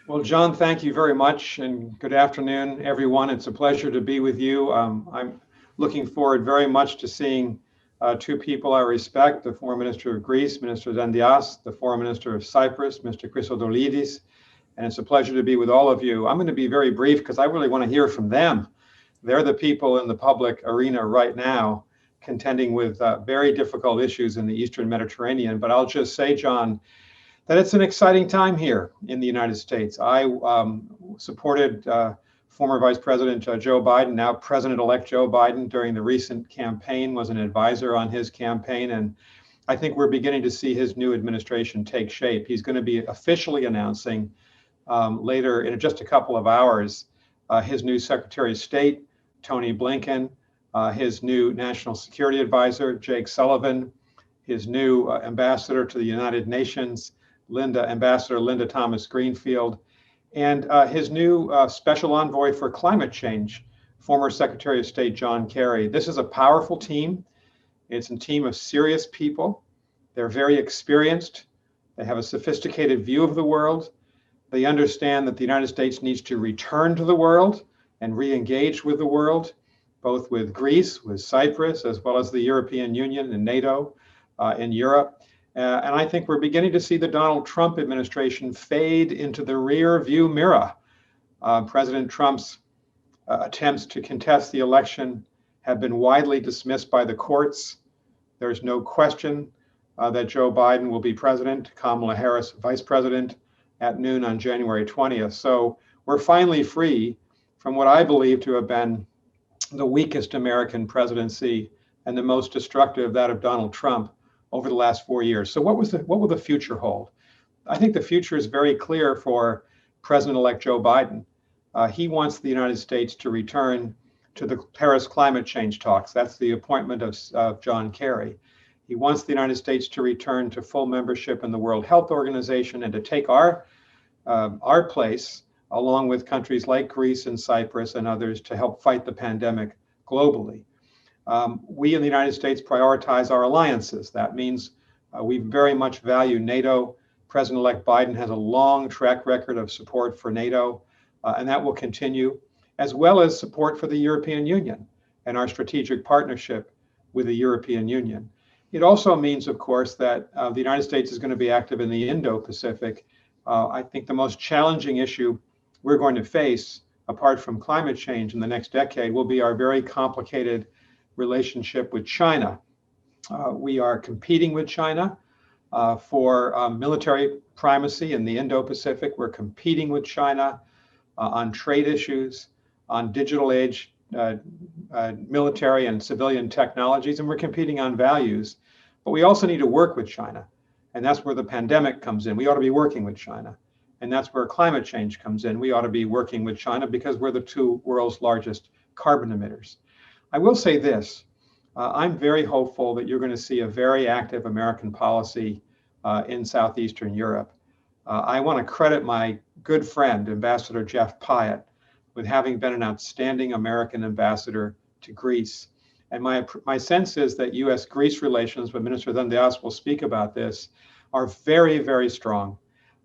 Well, John, thank you very much, and good afternoon, everyone. It's a pleasure to be with you. I'm looking forward very much to seeing two people I respect, the former minister of Greece, Minister Dandias, the former minister of Cyprus, Mr. Christodoulidis, and it's a pleasure to be with all of you. I'm going to be very brief because I really want to hear from them. They're the people in the public arena right now contending with very difficult issues in the Eastern Mediterranean. But I'll just say, John, that it's an exciting time here in the United States. I supported former Vice President Joe Biden, now President-elect Joe Biden, during the recent campaign, was an advisor on his campaign, and I think we're beginning to see his new administration take shape. He's going to be officially announcing later in just a couple of hours his new Secretary of State, Tony Blinken, his new National Security Advisor, Jake Sullivan, his new ambassador to the United Nations, Ambassador Linda Thomas Greenfield, and his new special envoy for climate change, former Secretary of State John Kerry. This is a powerful team. It's a team of serious people. They're very experienced. They have a sophisticated view of the world. They understand that the United States needs to return to the world and re-engage with the world, both with Greece, with Cyprus, as well as the European Union and NATO in Europe. And I think we're beginning to see the Donald Trump administration fade into the rear view mirror. President Trump's attempts to contest the election have been widely dismissed by the courts. There's no question that Joe Biden will be president, Kamala Harris vice president at noon on January 20th. So we're finally free from what I believe to have been the weakest American presidency and the most destructive, that of Donald Trump, over the last 4 years. So what will the future hold? I think the future is very clear for President-elect Joe Biden. He wants the United States to return to the Paris climate change talks. That's the appointment of John Kerry. He wants the United States to return to full membership in the World Health Organization and to take our place, along with countries like Greece and Cyprus and others, to help fight the pandemic globally. We in the United States prioritize our alliances. That means we very much value NATO. President-elect Biden has a long track record of support for NATO, and that will continue, as well as support for the European Union and our strategic partnership with the European Union. It also means, of course, that the United States is going to be active in the Indo-Pacific. I think the most challenging issue we're going to face, apart from climate change in the next decade, will be our very complicated relationship with China. We are competing with China for military primacy in the Indo-Pacific. We're competing with China on trade issues, on digital age military and civilian technologies, and we're competing on values. But we also need to work with China, and that's where the pandemic comes in. We ought to be working with China, and that's where climate change comes in. We ought to be working with China because we're the two world's largest carbon emitters. I will say this, I'm very hopeful that you're going to see a very active American policy in Southeastern Europe. I want to credit my good friend, Ambassador Jeff Pyatt, with having been an outstanding American ambassador to Greece. And my sense is that U.S.-Greece relations, but Minister Dandias will speak about this, are very, very strong.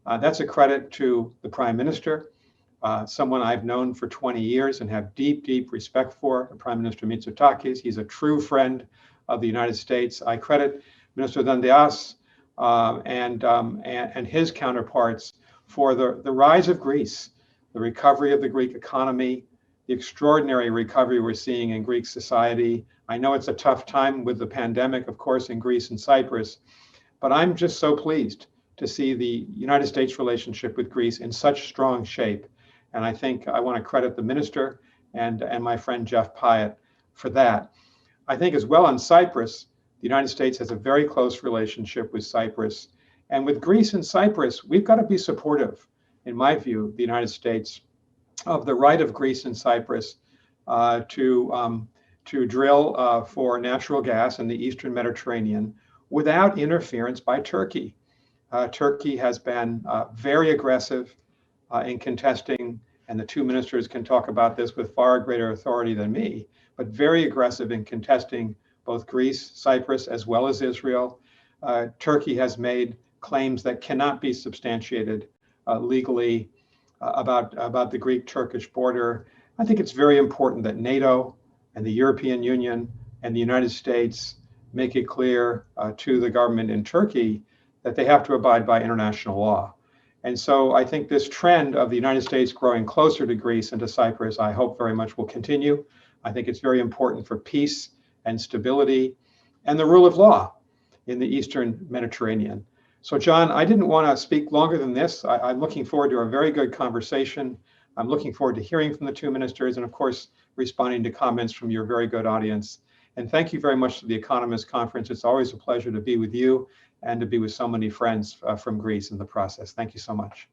That's a credit to the Prime Minister, someone I've known for 20 years and have deep, deep respect for, Prime Minister Mitsotakis. He's a true friend of the United States. I credit Minister Dandias and his counterparts for the rise of Greece, the recovery of the Greek economy, the extraordinary recovery we're seeing in Greek society. I know it's a tough time with the pandemic, of course, in Greece and Cyprus, but I'm just so pleased to see the United States relationship with Greece in such strong shape. And I think I want to credit the minister and my friend Jeff Pyatt for that. I think as well on Cyprus, the United States has a very close relationship with Cyprus. And with Greece and Cyprus, we've got to be supportive, in my view, the United States, of the right of Greece and Cyprus to drill for natural gas in the Eastern Mediterranean without interference by Turkey. Turkey has been very aggressive in contesting, and the two ministers can talk about this with far greater authority than me, but very aggressive in contesting both Greece, Cyprus, as well as Israel. Turkey has made claims that cannot be substantiated legally. about the Greek-Turkish border. I think it's very important that NATO and the European Union and the United States make it clear to the government in Turkey that they have to abide by international law. And so I think this trend of the United States growing closer to Greece and to Cyprus, I hope very much will continue. I think it's very important for peace and stability and the rule of law in the Eastern Mediterranean. So John, I didn't want to speak longer than this. I'm looking forward to a very good conversation. I'm looking forward to hearing from the two ministers and of course, responding to comments from your very good audience. And thank you very much to the Economist Conference. It's always a pleasure to be with you and to be with so many friends from Greece in the process. Thank you so much.